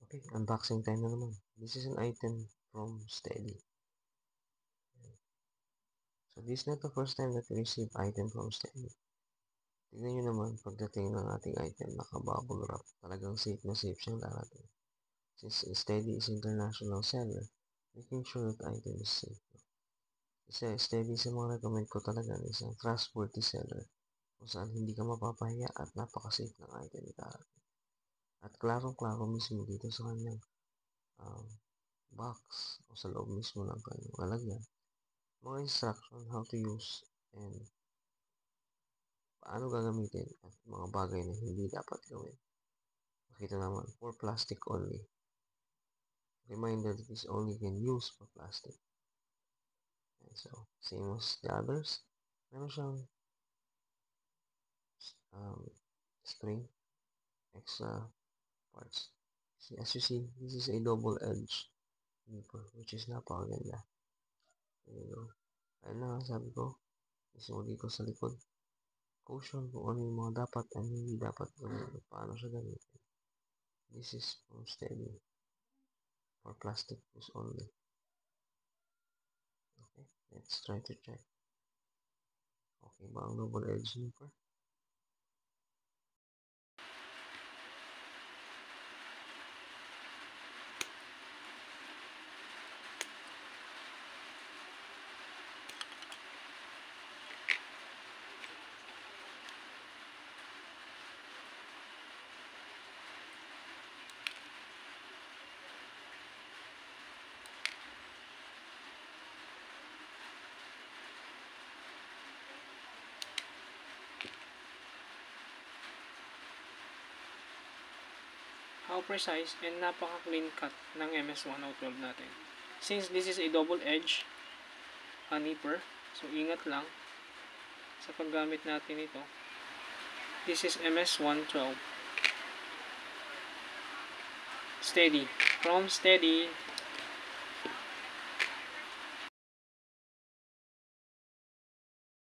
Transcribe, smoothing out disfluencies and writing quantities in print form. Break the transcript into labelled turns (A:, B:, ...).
A: Okay, unboxing time na naman. This is an item from Steady. So this is not the first time that we receive item from Steady. Tignan nyo naman, pagdating ng ating item, naka-bubble wrap. Talagang safe na safe siyang darating. Since Steady is international seller, making sure that item is safe. Kasi Steady sa mga recommend ko talaga ng isang trustworthy seller kung saan hindi ka mapapahiya at napaka-safe ng item ni darating. At klarong-klaro mismo dito sa kanyang um, box o sa loob mismo ng kanyang lalagyan. Mga instruction how to use and paano gagamitin at mga bagay na hindi dapat gawin. Makita naman, for plastic only. Reminder that this only can use for plastic. And so, same as the others, meron siyang um, string, extra parts. As you see, this is a double-edged nipper, which is napakaganda. There you go. Ayun na nga sabi ko, mismo dito sa likod. Caution kung ano yung mga dapat at hindi dapat gawin at paano siya gamitin. This is from Steady for plastic use only. Okay, let's try to check. Okay ba ang double-edged nipper?
B: How precise and napaka-clean cut ng MS-1012 natin. Since this is a double edge nipper, so ingat lang sa paggamit natin ito. This is MS-112. Steady. From Steady.